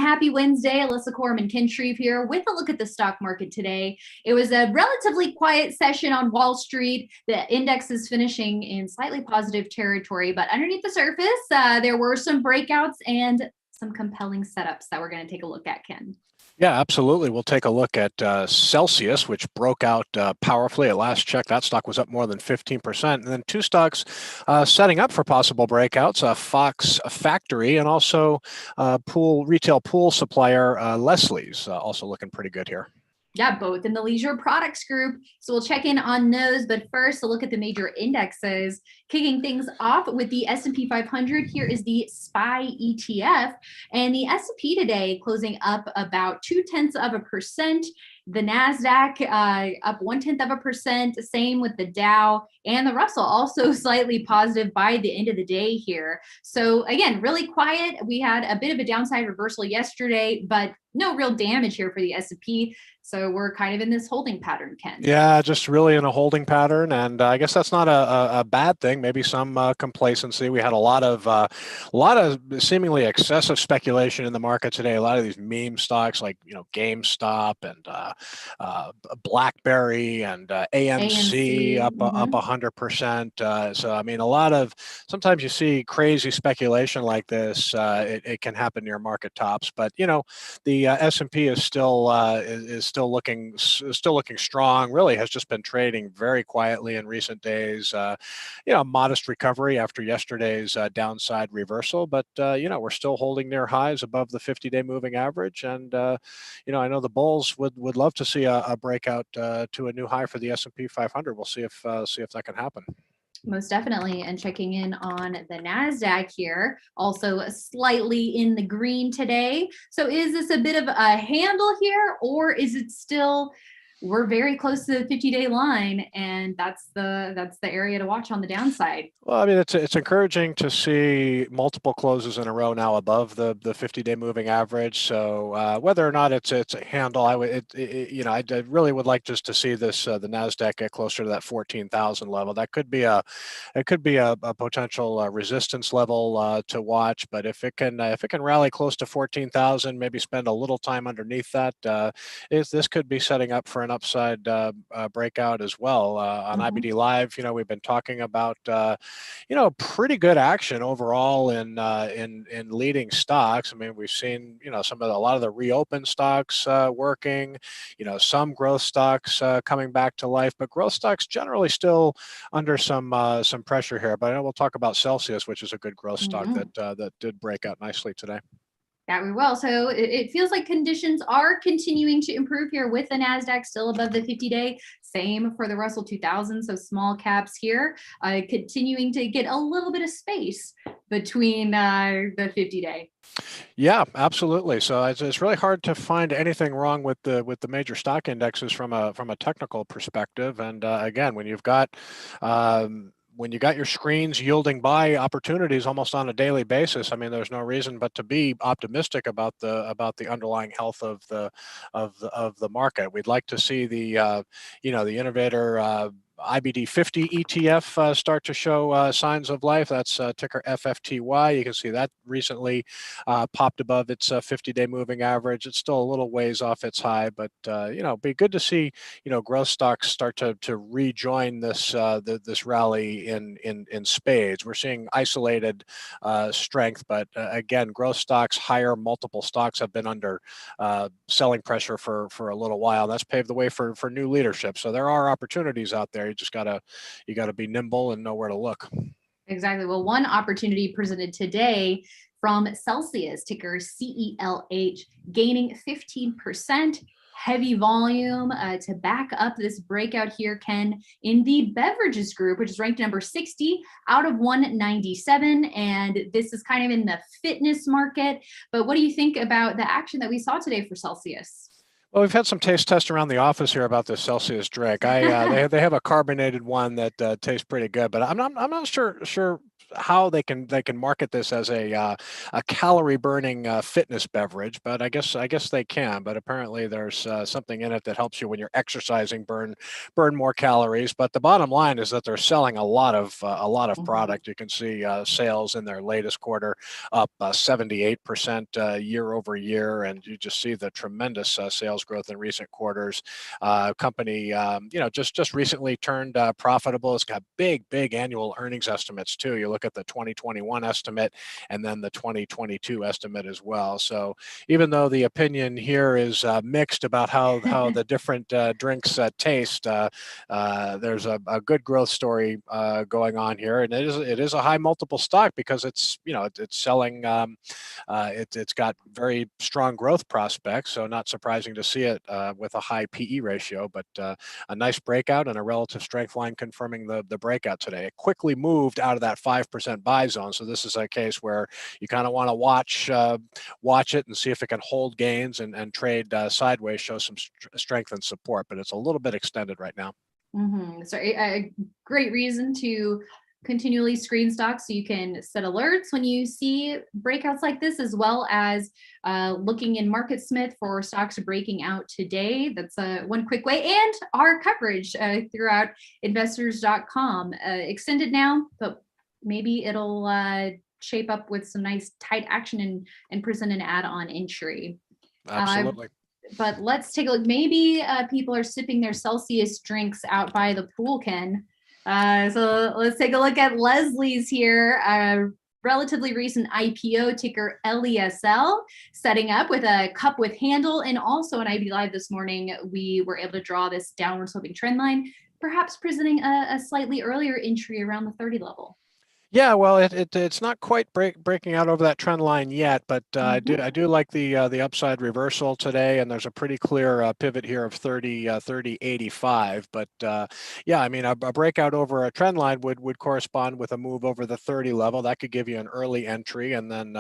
happy Wednesday. Alyssa Corman Kinshreeve here with a look at the stock market today. It was a relatively quiet session on Wall Street. The index is finishing in slightly positive territory, but underneath the surface, there were some breakouts and some compelling setups that we're going to take a look at, Ken. Yeah, absolutely. We'll take a look at Celsius, which broke out powerfully at last check. That stock was up more than 15%. And then two stocks setting up for possible breakouts, Fox Factory and also retail pool supplier Leslie's also looking pretty good here. Yeah, both in the leisure products group. So we'll check in on those. But first, a look at the major indexes. Kicking things off with the S&P 500. Here is the SPY ETF. And the S&P today closing up about 0.2%. The NASDAQ up 0.1%. Same with the Dow and the Russell, also slightly positive by the end of the day here. So again, really quiet. We had a bit of a downside reversal yesterday, but no real damage here for the S&P. So we're kind of in this holding pattern, Ken. Yeah, just really in a holding pattern, and I guess that's not a bad thing. Maybe some complacency. We had a lot of seemingly excessive speculation in the market today. A lot of these meme stocks, like GameStop and BlackBerry and AMC up 100%. So I mean, sometimes you see crazy speculation like this. It can happen near market tops, but the S&P is still looking strong. Really has just been trading very quietly in recent days. Modest recovery after yesterday's downside reversal, but we're still holding near highs above the 50-day moving average. And I know the bulls would love to see a breakout to a new high for the S&P 500. We'll see if that can happen. Most definitely. And checking in on the NASDAQ here, also slightly in the green today. So is this a bit of a handle here, or is it still, we're very close to the 50-day line, and that's the area to watch on the downside? Well, I mean, it's encouraging to see multiple closes in a row now above the 50-day moving average. So whether or not it's a handle, I really would like just to see this the Nasdaq get closer to that 14,000 level. That could be a potential resistance level to watch. But if it can rally close to 14,000, maybe spend a little time underneath that, this could be setting up for an upside breakout as well. On IBD Live, we've been talking about pretty good action overall in leading stocks. I mean, we've seen a lot of the reopened stocks working, some growth stocks coming back to life, but growth stocks generally still under some pressure here. But I know we'll talk about Celsius, which is a good growth stock that did break out nicely today. Yeah, we will. So it feels like conditions are continuing to improve here with the NASDAQ still above the 50-day. Same for the Russell 2000. So small caps here continuing to get a little bit of space between the 50-day. Yeah, absolutely. So it's really hard to find anything wrong with the major stock indexes from a technical perspective. And again, when you got your screens yielding buy opportunities almost on a daily basis, I mean, there's no reason but to be optimistic about the underlying health of the market. We'd like to see the innovator IBD 50 ETF start to show signs of life. That's ticker FFTY. You can see that recently popped above its 50-day moving average. It's still a little ways off its high, but be good to see growth stocks start to rejoin this rally in spades. We're seeing isolated strength, but again, growth stocks, higher multiple stocks have been under selling pressure for a little while. That's paved the way for new leadership. So there are opportunities out there. You just gotta be nimble and know where to look. Exactly. Well, one opportunity presented today from Celsius, ticker CELH, gaining 15%. Heavy volume to back up this breakout here, Ken, in the beverages group, which is ranked number 60 out of 197. And this is kind of in the fitness market. But what do you think about the action that we saw today for Celsius? Well, we've had some taste tests around the office here about this Celsius drink. They have a carbonated one that tastes pretty good, but I'm not sure how they can market this as a calorie burning fitness beverage, but I guess they can. But apparently there's something in it that helps you when you're exercising burn more calories. But the bottom line is that they're selling a lot of Mhm. product. You can see sales in their latest quarter up 78% year over year, and you just see the tremendous sales growth in recent quarters. Company, just recently turned profitable. It's got big annual earnings estimates too. You look at the 2021 estimate and then the 2022 estimate as well. So even though the opinion here is mixed about how the different drinks taste, there's a good growth story going on here, and it is a high multiple stock because it's selling. It's got very strong growth prospects, so not surprising to see it with a high PE ratio, but a nice breakout and a relative strength line confirming the breakout today. It quickly moved out of that 5% buy zone, so this is a case where you kind of want to watch it and see if it can hold gains and trade sideways, show some strength and support, but it's a little bit extended right now. So a great reason to continually screen stocks so you can set alerts when you see breakouts like this, as well as looking in MarketSmith for stocks breaking out today. That's one quick way. And our coverage throughout investors.com. Extended now, but maybe it'll shape up with some nice tight action and present an add-on entry. Absolutely. But let's take a look. Maybe people are sipping their Celsius drinks out by the pool, Ken. So let's take a look at Leslie's here. Relatively recent IPO, ticker LESL, setting up with a cup with handle. And also on IB Live this morning, we were able to draw this downward sloping trend line, perhaps presenting a slightly earlier entry around the 30 level. Yeah, well, it's not quite breaking out over that trend line yet, but I do like the upside reversal today, and there's a pretty clear pivot here of 30.85. But yeah, I mean a breakout over a trend line would correspond with a move over the 30 level. That could give you an early entry, and then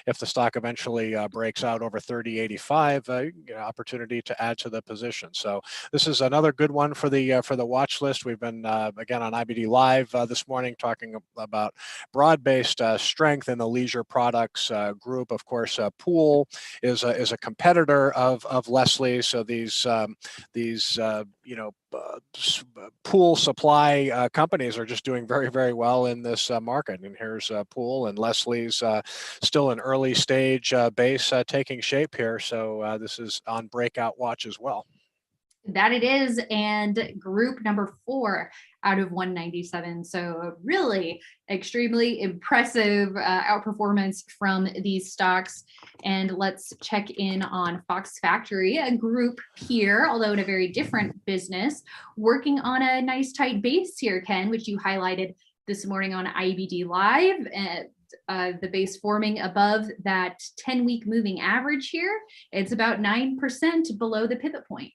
if the stock eventually breaks out over 30.85, you get an opportunity to add to the position. So this is another good one for the watch list. We've been again on IBD Live this morning talking about broad-based strength in the leisure products group. Of course, Pool is a competitor of Leslie. So these pool supply companies are just doing very well in this market. And here's Pool, and Leslie's still an early stage base taking shape here. So this is on breakout watch as well. That it is, and group number 4 out of 197. So really extremely impressive outperformance from these stocks. And let's check in on Fox Factory, a group here, although in a very different business, working on a nice tight base here, Ken, which you highlighted this morning on IBD Live. The base forming above that 10-week moving average here. It's about 9% below the pivot point.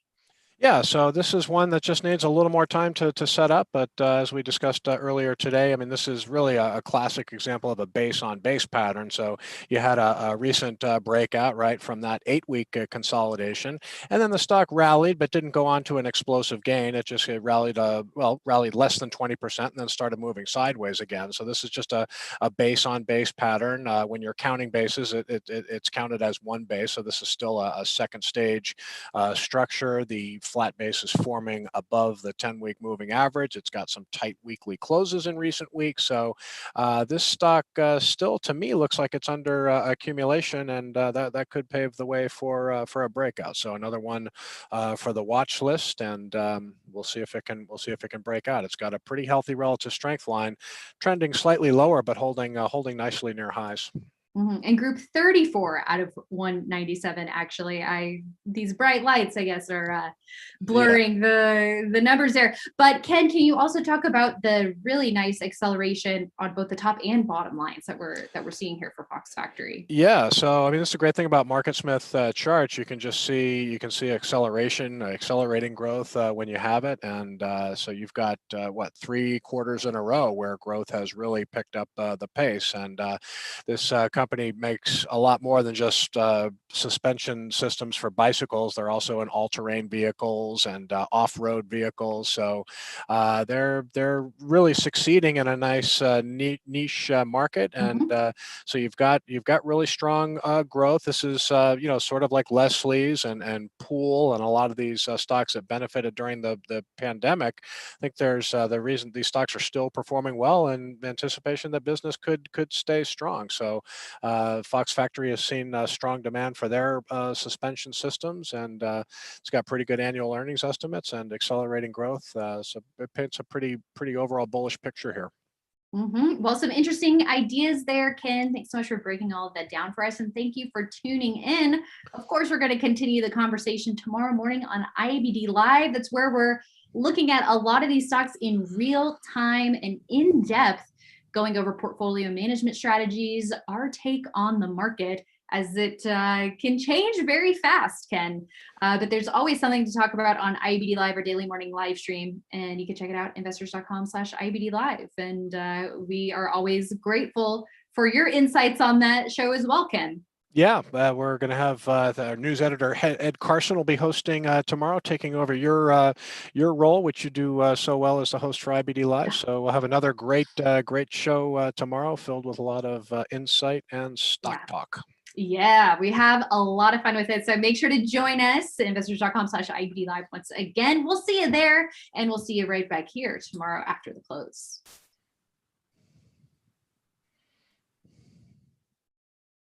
Yeah, so this is one that just needs a little more time to set up. But as we discussed earlier today, I mean, this is really a classic example of a base on base pattern. So you had a recent breakout, right, from that 8-week consolidation. And then the stock rallied, but didn't go on to an explosive gain. It just rallied less than 20% and then started moving sideways again. So this is just a base on base pattern. When you're counting bases, it's counted as one base. So this is still a second stage structure. The flat base is forming above the 10-week moving average. It's got some tight weekly closes in recent weeks. So this stock still, to me, looks like it's under accumulation, and that could pave the way for a breakout. So another one for the watch list, and we'll see if it can break out. It's got a pretty healthy relative strength line, trending slightly lower, but holding nicely near highs. And group 34 out of 197, actually. These bright lights, I guess, are blurring the numbers there. But Ken, can you also talk about the really nice acceleration on both the top and bottom lines that we're seeing here for Fox Factory? Yeah, so I mean, that's the great thing about MarketSmith charts. You can see accelerating growth when you have it, and so you've got 3 quarters in a row where growth has really picked up the pace. And this company company makes a lot more than just suspension systems for bicycles. They're also in all-terrain vehicles and off-road vehicles. So they're really succeeding in a nice niche market, and so you've got really strong growth. This is sort of like Leslie's and Pool and a lot of these stocks that benefited during the pandemic. I think there's the reason these stocks are still performing well in anticipation that business could stay strong. So Fox Factory has seen strong demand for their suspension systems, and it's got pretty good annual earnings estimates and accelerating growth. So it paints a pretty overall bullish picture here. Well, some interesting ideas there, Ken. Thanks so much for breaking all of that down for us. And thank you for tuning in. Of course, we're going to continue the conversation tomorrow morning on IBD Live. That's where we're looking at a lot of these stocks in real time and in depth, going over portfolio management strategies, our take on the market, as it can change very fast, Ken. But there's always something to talk about on IBD Live, or daily morning live stream. And you can check it out, investors.com/IBD Live. And we are always grateful for your insights on that show as well, Ken. Yeah, we're going to have our news editor Ed Carson will be hosting tomorrow, taking over your role, which you do so well as the host for IBD Live. So we'll have another great show tomorrow, filled with a lot of insight and stock talk. Yeah, we have a lot of fun with it. So make sure to join us at investors.com/IBD Live once again. We'll see you there, and we'll see you right back here tomorrow after the close.